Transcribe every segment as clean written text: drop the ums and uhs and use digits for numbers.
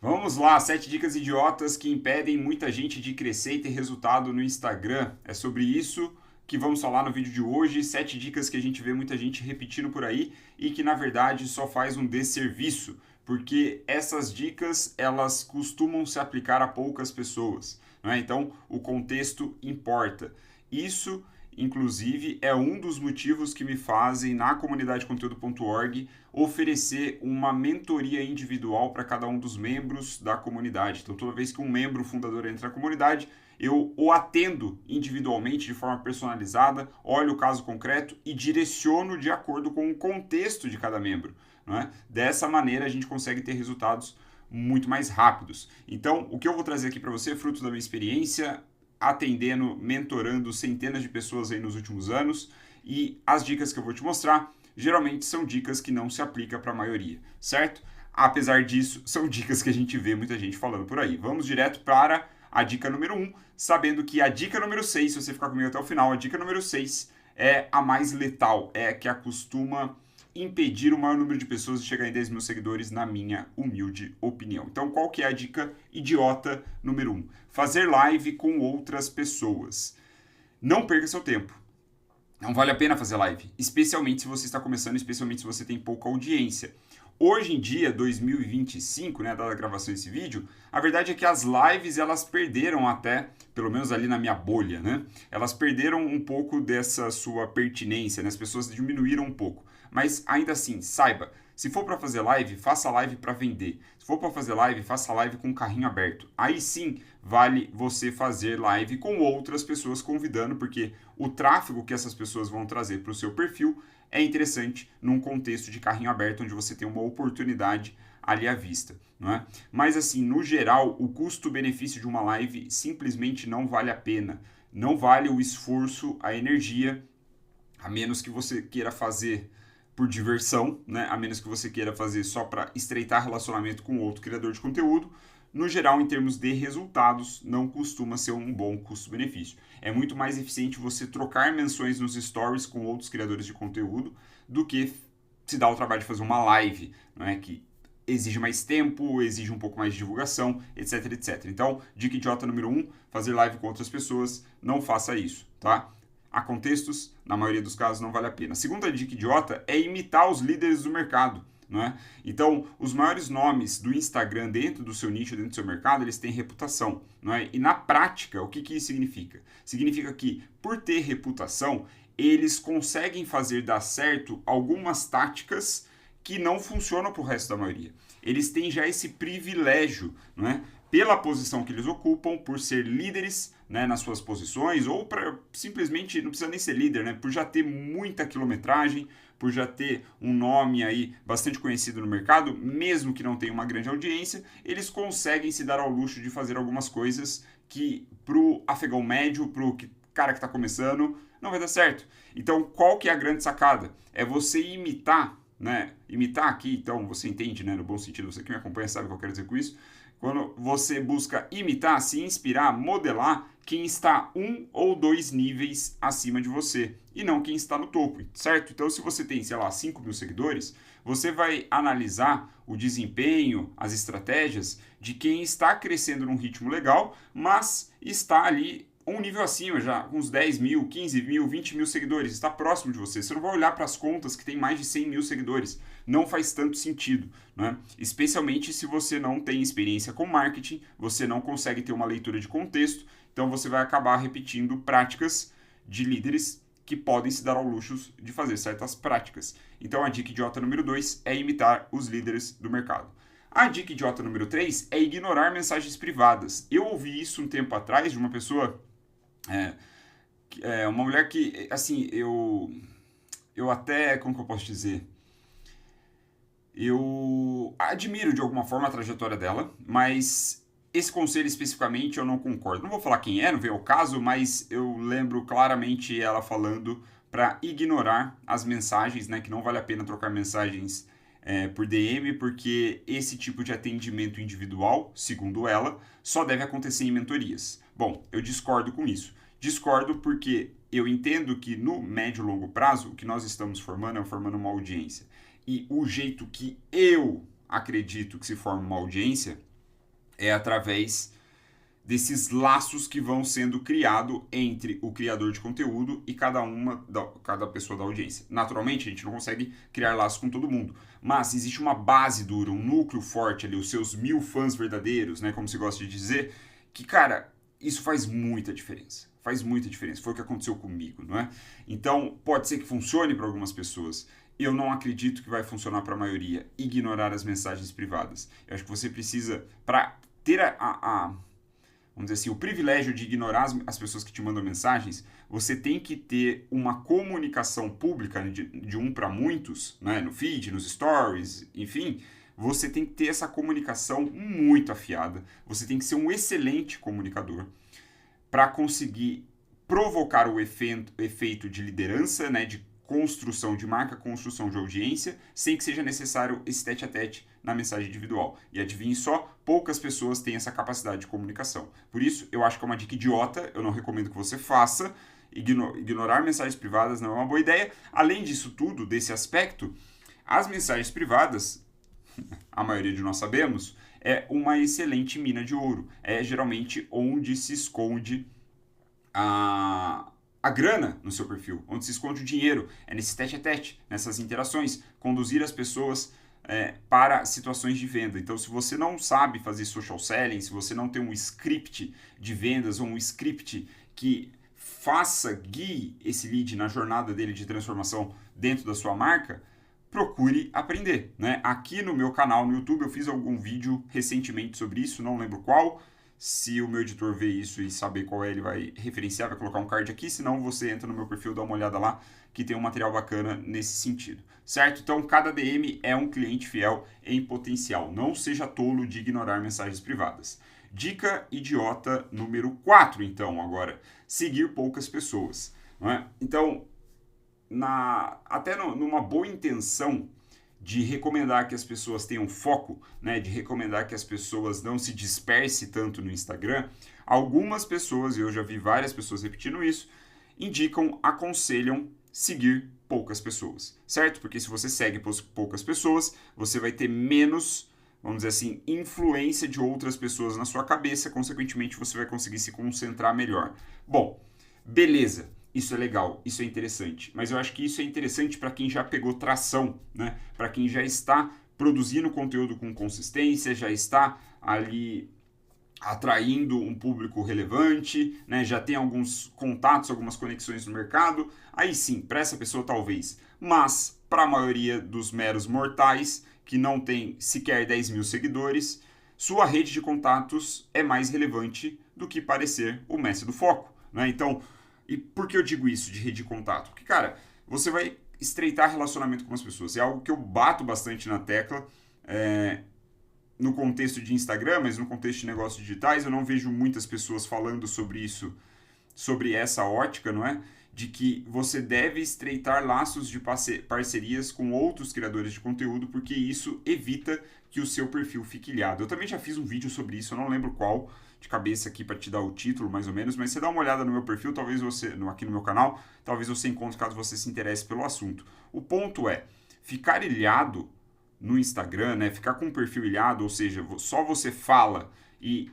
Vamos lá, 7 dicas idiotas que impedem muita gente de crescer e ter resultado no Instagram. É sobre isso que vamos falar no vídeo de hoje. 7 dicas que a gente vê muita gente repetindo por aí e que na verdade só faz um desserviço, porque essas dicas elas costumam se aplicar a poucas pessoas, não é? Então o contexto importa. Isso inclusive, é um dos motivos que me fazem, na comunidade conteúdo.org, oferecer uma mentoria individual para cada um dos membros da comunidade. Então, toda vez que um membro fundador entra na comunidade, eu o atendo individualmente, de forma personalizada, olho o caso concreto e direciono de acordo com o contexto de cada membro. Não é? Dessa maneira, a gente consegue ter resultados muito mais rápidos. Então, o que eu vou trazer aqui para você, fruto da minha experiência, atendendo, mentorando centenas de pessoas aí nos últimos anos, e as dicas que eu vou te mostrar geralmente são dicas que não se aplicam para a maioria, certo? Apesar disso, são dicas que a gente vê muita gente falando por aí. Vamos direto para a dica número 1, sabendo que a dica número 6, se você ficar comigo até o final, a dica número 6 é a mais letal, é a que acostuma impedir o maior número de pessoas de chegar em 10 mil seguidores, na minha humilde opinião. Então, qual que é a dica idiota número 1? Fazer live com outras pessoas. Não perca seu tempo. Não vale a pena fazer live, especialmente se você está começando, especialmente se você tem pouca audiência. Hoje em dia, 2025, né, dada a gravação desse vídeo, a verdade é que as lives elas perderam até, pelo menos ali na minha bolha, né? Elas perderam um pouco dessa sua pertinência, né? As pessoas diminuíram um pouco. Mas ainda assim, saiba, se for para fazer live, faça live para vender. Se for para fazer live, faça live com o carrinho aberto. Aí sim, vale você fazer live com outras pessoas convidando, porque o tráfego que essas pessoas vão trazer para o seu perfil é interessante num contexto de carrinho aberto, onde você tem uma oportunidade ali à vista, não é? Mas assim, no geral, o custo-benefício de uma live simplesmente não vale a pena. Não vale o esforço, a energia, a menos que você queira fazer por diversão, né? A menos que você queira fazer só para estreitar relacionamento com outro criador de conteúdo. No geral, em termos de resultados, não costuma ser um bom custo-benefício. É muito mais eficiente você trocar menções nos stories com outros criadores de conteúdo do que se dar o trabalho de fazer uma live, não é? Que exige mais tempo, exige um pouco mais de divulgação, etc, etc. Então, dica idiota número 1, fazer live com outras pessoas, não faça isso, tá? Há contextos, na maioria dos casos, não vale a pena. A segunda dica idiota é imitar os líderes do mercado. Não é? Então, os maiores nomes do Instagram dentro do seu nicho, dentro do seu mercado, eles têm reputação. Não é? E na prática, o que, que isso significa? Significa que, por ter reputação, eles conseguem fazer dar certo algumas táticas que não funcionam para o resto da maioria. Eles têm já esse privilégio, não é? Pela posição que eles ocupam, por ser líderes, né, nas suas posições, ou para simplesmente, não precisa nem ser líder, né, por já ter muita quilometragem, por já ter um nome aí bastante conhecido no mercado, mesmo que não tenha uma grande audiência, eles conseguem se dar ao luxo de fazer algumas coisas que pro afegão médio, pro cara que está começando, não vai dar certo. Então, qual que é a grande sacada? É você imitar, né? Imitar aqui, então, você entende, né? No bom sentido, você que me acompanha sabe o que eu quero dizer com isso. Quando você busca imitar, se inspirar, modelar quem está um ou dois níveis acima de você e não quem está no topo, certo? Então, se você tem, sei lá, 5 mil seguidores, você vai analisar o desempenho, as estratégias de quem está crescendo num ritmo legal, mas está ali um nível acima já, uns 10 mil, 15 mil, 20 mil seguidores, está próximo de você. Você não vai olhar para as contas que tem mais de 100 mil seguidores. Não faz tanto sentido, né? Especialmente se você não tem experiência com marketing, você não consegue ter uma leitura de contexto, então você vai acabar repetindo práticas de líderes que podem se dar ao luxo de fazer certas práticas. Então a dica idiota número 2 é imitar os líderes do mercado. A dica idiota número 3 é ignorar mensagens privadas. Eu ouvi isso um tempo atrás de uma pessoa, uma mulher que, assim, eu até, como que eu posso dizer? Eu admiro de alguma forma a trajetória dela, mas esse conselho especificamente eu não concordo. Não vou falar quem é, não veio ao caso, mas eu lembro claramente ela falando para ignorar as mensagens, né? Que não vale a pena trocar mensagens por DM, porque esse tipo de atendimento individual, segundo ela, só deve acontecer em mentorias. Bom, eu discordo com isso. Discordo porque eu entendo que no médio e longo prazo, o que nós estamos formando é formando uma audiência. E o jeito que eu acredito que se forma uma audiência é através desses laços que vão sendo criados entre o criador de conteúdo e cada pessoa da audiência. Naturalmente, a gente não consegue criar laços com todo mundo, mas existe uma base dura, um núcleo forte ali, os seus 1000 fãs verdadeiros, né, como se gosta de dizer, que, cara, isso faz muita diferença. Faz muita diferença. Foi o que aconteceu comigo, não é? Então, pode ser que funcione para algumas pessoas. Eu não acredito que vai funcionar para a maioria. Ignorar as mensagens privadas. Eu acho que você precisa, para ter vamos dizer assim, o privilégio de ignorar as pessoas que te mandam mensagens, você tem que ter uma comunicação pública de um para muitos, né, no feed, nos stories, enfim, você tem que ter essa comunicação muito afiada, você tem que ser um excelente comunicador para conseguir provocar o efeito de liderança, né, de construção de marca, construção de audiência, sem que seja necessário esse tete-a-tete na mensagem individual. E adivinhe só, poucas pessoas têm essa capacidade de comunicação. Por isso, eu acho que é uma dica idiota, eu não recomendo que você faça. Ignorar mensagens privadas não é uma boa ideia. Além disso tudo, desse aspecto, as mensagens privadas, a maioria de nós sabemos, é uma excelente mina de ouro. É geralmente onde se esconde a grana no seu perfil, onde se esconde o dinheiro, é nesse tete-a-tete, nessas interações, conduzir as pessoas para situações de venda. Então, se você não sabe fazer social selling, se você não tem um script de vendas ou um script que guie esse lead na jornada dele de transformação dentro da sua marca, procure aprender, né? Aqui no meu canal no YouTube eu fiz algum vídeo recentemente sobre isso, não lembro qual. Se o meu editor ver isso e saber qual é, ele vai referenciar, vai colocar um card aqui. Se não, você entra no meu perfil, dá uma olhada lá, que tem um material bacana nesse sentido. Certo? Então, cada DM é um cliente fiel em potencial. Não seja tolo de ignorar mensagens privadas. Dica idiota número 4, então, agora. Seguir poucas pessoas. Não é? Então, numa boa intenção de recomendar que as pessoas tenham foco, né, de recomendar que as pessoas não se dispersem tanto no Instagram, algumas pessoas, e eu já vi várias pessoas repetindo isso, aconselham seguir poucas pessoas, certo? Porque se você segue poucas pessoas, você vai ter menos, vamos dizer assim, influência de outras pessoas na sua cabeça, consequentemente você vai conseguir se concentrar melhor. Bom, beleza. Isso é legal, isso é interessante. Mas eu acho que isso é interessante para quem já pegou tração, né? Para quem já está produzindo conteúdo com consistência, já está ali atraindo um público relevante, né? Já tem alguns contatos, algumas conexões no mercado. Aí sim, para essa pessoa talvez. Mas para a maioria dos meros mortais, que não tem sequer 10 mil seguidores, sua rede de contatos é mais relevante do que parecer o mestre do foco, né? Então, e por que eu digo isso de rede de contato? Porque, cara, você vai estreitar relacionamento com as pessoas. É algo que eu bato bastante na tecla no contexto de Instagram, mas no contexto de negócios digitais eu não vejo muitas pessoas falando sobre isso, sobre essa ótica, não é? De que você deve estreitar laços de parcerias com outros criadores de conteúdo, porque isso evita que o seu perfil fique ilhado. Eu também já fiz um vídeo sobre isso, eu não lembro qual, de cabeça aqui para te dar o título mais ou menos, mas você dá uma olhada no meu perfil, talvez aqui no meu canal, talvez você encontre caso você se interesse pelo assunto. O ponto é, ficar ilhado no Instagram, né, ficar com um perfil ilhado, ou seja, só você fala e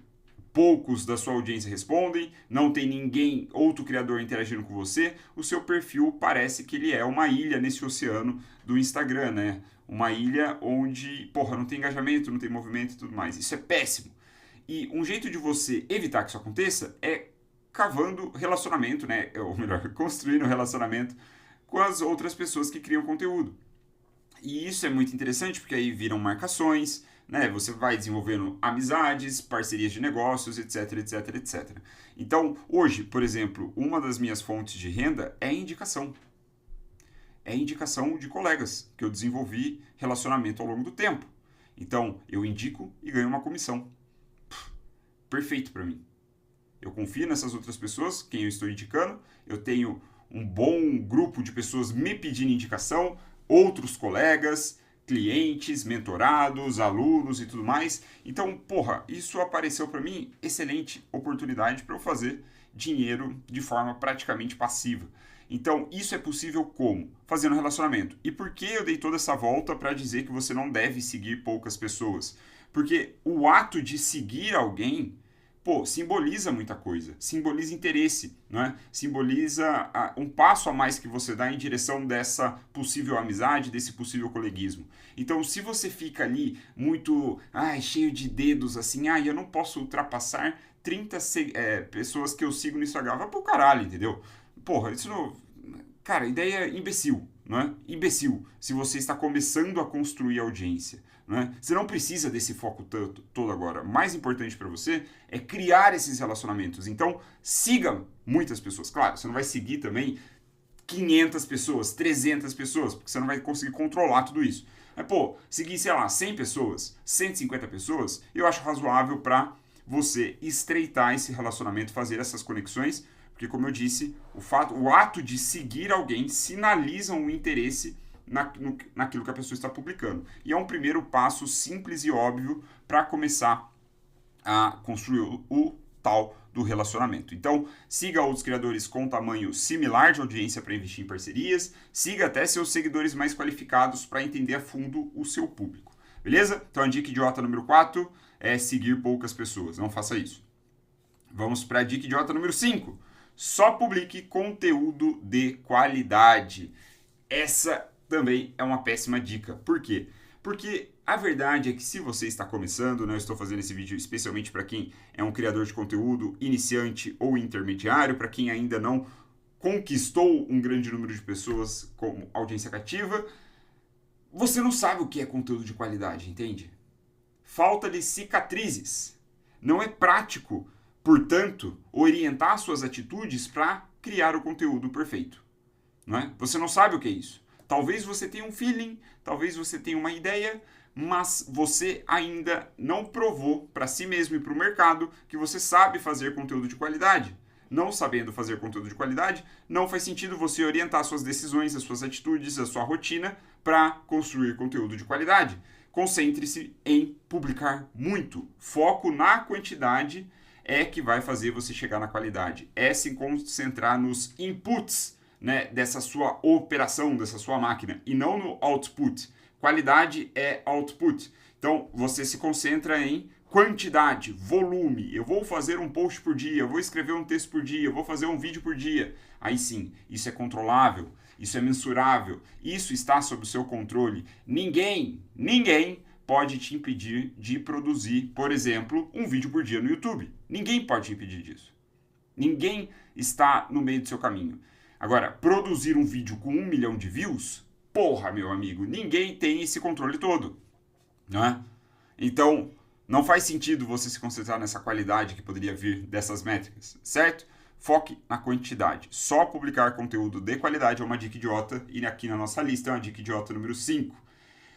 poucos da sua audiência respondem, não tem ninguém, outro criador interagindo com você, o seu perfil parece que ele é uma ilha nesse oceano do Instagram, né? Uma ilha onde, não tem engajamento, não tem movimento e tudo mais. Isso é péssimo. E um jeito de você evitar que isso aconteça é cavando relacionamento, né? Ou melhor, construindo relacionamento com as outras pessoas que criam conteúdo. E isso é muito interessante porque aí viram marcações, né? Você vai desenvolvendo amizades, parcerias de negócios, etc, etc, etc. Então, hoje, por exemplo, uma das minhas fontes de renda é indicação. É indicação de colegas que eu desenvolvi relacionamento ao longo do tempo. Então, eu indico e ganho uma comissão. Perfeito para mim. Eu confio nessas outras pessoas, quem eu estou indicando, eu tenho um bom grupo de pessoas me pedindo indicação, outros colegas, clientes, mentorados, alunos e tudo mais. Então, isso apareceu para mim excelente oportunidade para eu fazer dinheiro de forma praticamente passiva. Então, isso é possível como? Fazendo relacionamento. E por que eu dei toda essa volta para dizer que você não deve seguir poucas pessoas? Porque o ato de seguir alguém, pô, simboliza muita coisa, simboliza interesse, né? Simboliza um passo a mais que você dá em direção dessa possível amizade, desse possível coleguismo. Então, se você fica ali muito, cheio de dedos, assim, eu não posso ultrapassar 30 pessoas que eu sigo no Instagram, vai pro caralho, entendeu? Porra, isso não... Cara, ideia imbecil, não é? Imbecil, se você está começando a construir audiência. Né? Você não precisa desse foco todo agora. O mais importante para você é criar esses relacionamentos. Então, siga muitas pessoas. Claro, você não vai seguir também 500 pessoas, 300 pessoas, porque você não vai conseguir controlar tudo isso. Mas, pô, seguir, sei lá, 100 pessoas, 150 pessoas, eu acho razoável para você estreitar esse relacionamento, fazer essas conexões, porque, como eu disse, o ato de seguir alguém sinaliza um interesse naquilo que a pessoa está publicando. E é um primeiro passo simples e óbvio para começar a construir o tal do relacionamento. Então, siga outros criadores com tamanho similar de audiência para investir em parcerias, siga até seus seguidores mais qualificados para entender a fundo o seu público. Beleza? Então, a dica idiota número 4 é seguir poucas pessoas. Não faça isso. Vamos para a dica idiota número 5. Só publique conteúdo de qualidade. Essa também é uma péssima dica. Por quê? Porque a verdade é que se você está começando, né, eu estou fazendo esse vídeo especialmente para quem é um criador de conteúdo iniciante ou intermediário, para quem ainda não conquistou um grande número de pessoas como audiência cativa, você não sabe o que é conteúdo de qualidade, entende? Falta-lhe cicatrizes. Não é prático, portanto, orientar suas atitudes para criar o conteúdo perfeito. Não é? Você não sabe o que é isso. Talvez você tenha um feeling, talvez você tenha uma ideia, mas você ainda não provou para si mesmo e para o mercado que você sabe fazer conteúdo de qualidade. Não sabendo fazer conteúdo de qualidade, não faz sentido você orientar suas decisões, as suas atitudes, a sua rotina para construir conteúdo de qualidade. Concentre-se em publicar muito. Foco na quantidade é que vai fazer você chegar na qualidade. É se concentrar nos inputs, né, dessa sua operação, dessa sua máquina, e não no output. Qualidade é output. Então, você se concentra em quantidade, volume. Eu vou fazer um post por dia, eu vou escrever um texto por dia, eu vou fazer um vídeo por dia. Aí sim, isso é controlável, isso é mensurável, isso está sob o seu controle. Ninguém pode te impedir de produzir, por exemplo, um vídeo por dia no YouTube. Ninguém pode te impedir disso. Ninguém está no meio do seu caminho. Agora, produzir um vídeo com 1 milhão de views, porra, meu amigo, ninguém tem esse controle todo, não é? Então, não faz sentido você se concentrar nessa qualidade que poderia vir dessas métricas, certo? Foque na quantidade. Só publicar conteúdo de qualidade é uma dica idiota, e aqui na nossa lista é uma dica idiota número 5.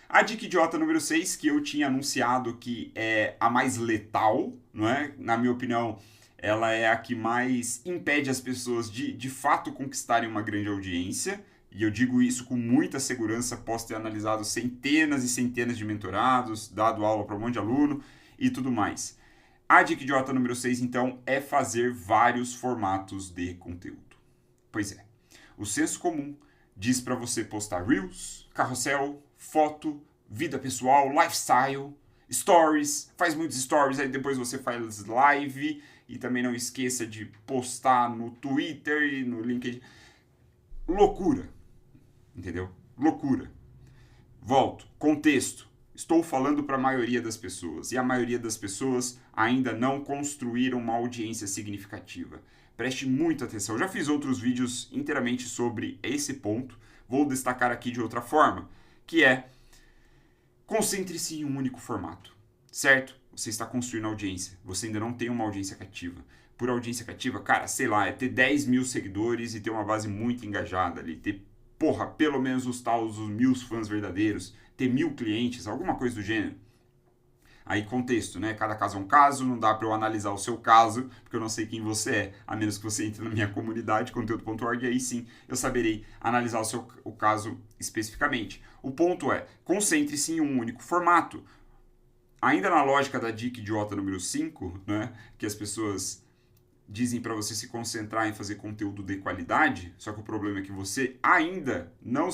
A dica idiota número 6, que eu tinha anunciado que é a mais letal, não é? Na minha opinião, ela é a que mais impede as pessoas de fato conquistarem uma grande audiência, e eu digo isso com muita segurança, posso ter analisado centenas e centenas de mentorados, dado aula para um monte de aluno e tudo mais. A dica idiota número 6, então, é fazer vários formatos de conteúdo. Pois é, o senso comum diz para você postar Reels, carrossel, foto, vida pessoal, lifestyle, stories, faz muitos stories, aí depois você faz live, e também não esqueça de postar no Twitter e no LinkedIn. Loucura. Entendeu? Loucura. Volto. Contexto. Estou falando para a maioria das pessoas. E a maioria das pessoas ainda não construíram uma audiência significativa. Preste muita atenção. Eu já fiz outros vídeos inteiramente sobre esse ponto. Vou destacar aqui de outra forma. Que é, concentre-se em um único formato. Certo? Você está construindo audiência. Você ainda não tem uma audiência cativa. Por audiência cativa, cara, sei lá, é ter 10 mil seguidores e ter uma base muito engajada ali. Ter, pelo menos os 1.000 fãs verdadeiros. Ter 1.000 clientes, alguma coisa do gênero. Aí contexto, né? Cada caso é um caso, não dá para eu analisar o seu caso, porque eu não sei quem você é, a menos que você entre na minha comunidade, conteúdo.org, e aí sim eu saberei analisar o caso especificamente. O ponto é, concentre-se em um único formato. Ainda na lógica da dica idiota número 5, né, que as pessoas dizem para você se concentrar em fazer conteúdo de qualidade, só que o problema é que você ainda não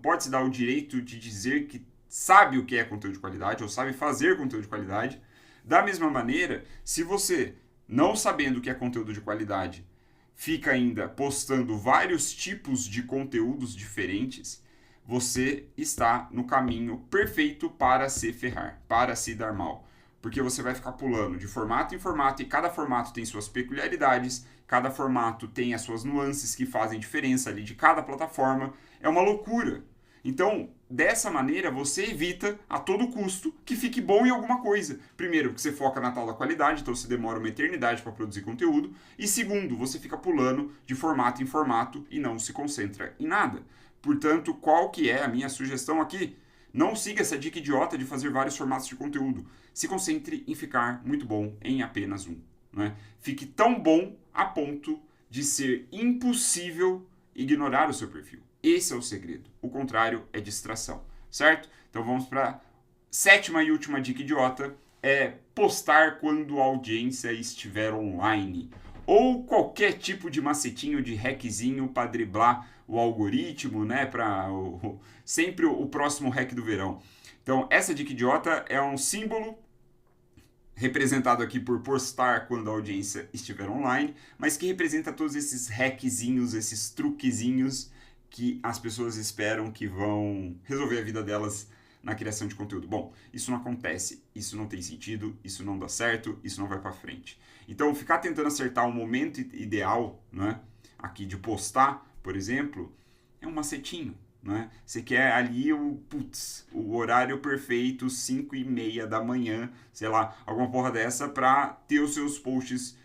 pode se dar o direito de dizer que sabe o que é conteúdo de qualidade ou sabe fazer conteúdo de qualidade. Da mesma maneira, se você, não sabendo o que é conteúdo de qualidade, fica ainda postando vários tipos de conteúdos diferentes, você está no caminho perfeito para se ferrar, para se dar mal. Porque você vai ficar pulando de formato em formato e cada formato tem suas peculiaridades, cada formato tem as suas nuances que fazem diferença ali de cada plataforma. É uma loucura. Então, dessa maneira, você evita a todo custo que fique bom em alguma coisa. Primeiro, porque você foca na tal da qualidade, então você demora uma eternidade para produzir conteúdo. E segundo, você fica pulando de formato em formato e não se concentra em nada. Portanto, qual que é a minha sugestão aqui? Não siga essa dica idiota de fazer vários formatos de conteúdo. Se concentre em ficar muito bom em apenas um. Né? Fique tão bom a ponto de ser impossível ignorar o seu perfil. Esse é o segredo. O contrário é distração, certo? Então vamos para a sétima e última dica idiota, é postar quando a audiência estiver online. Ou qualquer tipo de macetinho, de hackzinho para driblar o algoritmo, né? Para sempre o próximo hack do verão. Então essa dica idiota é um símbolo representado aqui por postar quando a audiência estiver online, mas que representa todos esses hackzinhos, esses truquezinhos que as pessoas esperam que vão resolver a vida delas na criação de conteúdo. Bom, isso não acontece, isso não tem sentido, isso não dá certo, isso não vai para frente. Então, ficar tentando acertar o momento ideal, né, aqui de postar, por exemplo, é um macetinho. Né? Você quer ali o horário perfeito, 5:30 da manhã, sei lá, alguma porra dessa, para ter os seus posts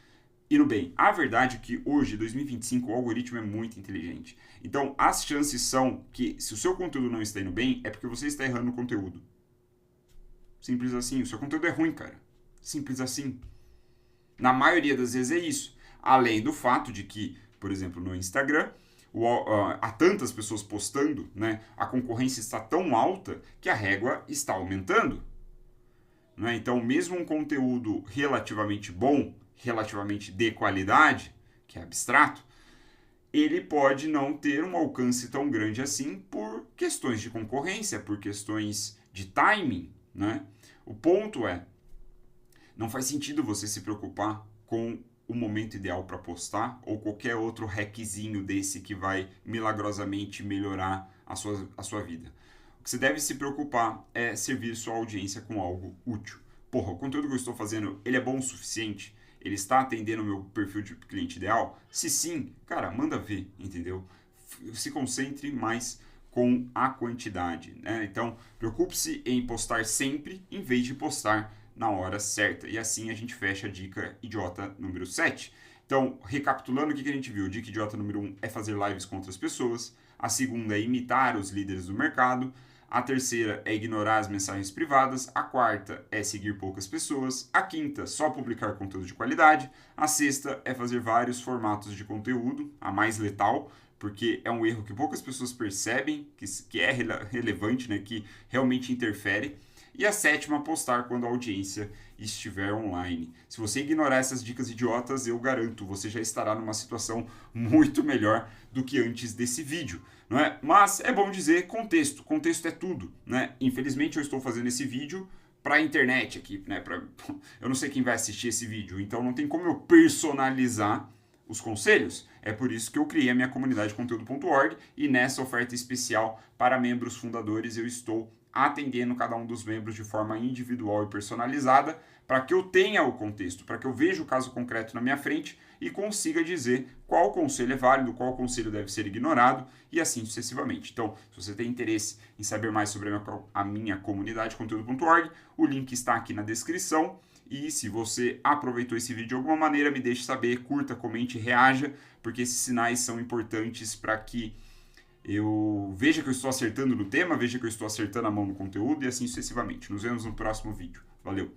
indo bem. A verdade é que hoje, 2025, o algoritmo é muito inteligente. Então, as chances são que, se o seu conteúdo não está indo bem, é porque você está errando no conteúdo. Simples assim. O seu conteúdo é ruim, cara. Simples assim. Na maioria das vezes é isso. Além do fato de que, por exemplo, no Instagram, há tantas pessoas postando, né? A concorrência está tão alta que a régua está aumentando. Né? Então, mesmo um conteúdo relativamente bom, relativamente de qualidade, que é abstrato, ele pode não ter um alcance tão grande assim por questões de concorrência, por questões de timing, né? O ponto é, não faz sentido você se preocupar com o momento ideal para postar ou qualquer outro hackzinho desse que vai milagrosamente melhorar a sua vida. O que você deve se preocupar é servir sua audiência com algo útil. Porra, o conteúdo que eu estou fazendo, ele é bom o suficiente? Ele está atendendo o meu perfil de cliente ideal? Se sim, cara, manda ver, entendeu? Se concentre mais com a quantidade, né? Então, preocupe-se em postar sempre, em vez de postar na hora certa. E assim a gente fecha a dica idiota número 7. Então, recapitulando o que a gente viu, dica idiota número 1 é fazer lives com outras pessoas. A segunda é imitar os líderes do mercado. A terceira é ignorar as mensagens privadas. A quarta é seguir poucas pessoas. A quinta, só publicar conteúdo de qualidade. A sexta é fazer vários formatos de conteúdo, a mais letal, porque é um erro que poucas pessoas percebem, que é relevante, né, que realmente interfere. E a sétima, postar quando a audiência estiver online. Se você ignorar essas dicas idiotas, eu garanto, você já estará numa situação muito melhor do que antes desse vídeo. Não é? Mas é bom dizer contexto. Contexto é tudo. Né? Infelizmente eu estou fazendo esse vídeo para a internet aqui. Né? Eu não sei quem vai assistir esse vídeo, então não tem como eu personalizar os conselhos. É por isso que eu criei a minha comunidade conteúdo.org e nessa oferta especial para membros fundadores eu estou atendendo cada um dos membros de forma individual e personalizada para que eu tenha o contexto, para que eu veja o caso concreto na minha frente e consiga dizer qual conselho é válido, qual conselho deve ser ignorado e assim sucessivamente. Então, se você tem interesse em saber mais sobre a minha comunidade conteúdo.org, o link está aqui na descrição. E se você aproveitou esse vídeo de alguma maneira, me deixe saber, curta, comente, reaja, porque esses sinais são importantes para que eu veja que eu estou acertando no tema, veja que eu estou acertando a mão no conteúdo e assim sucessivamente. Nos vemos no próximo vídeo. Valeu!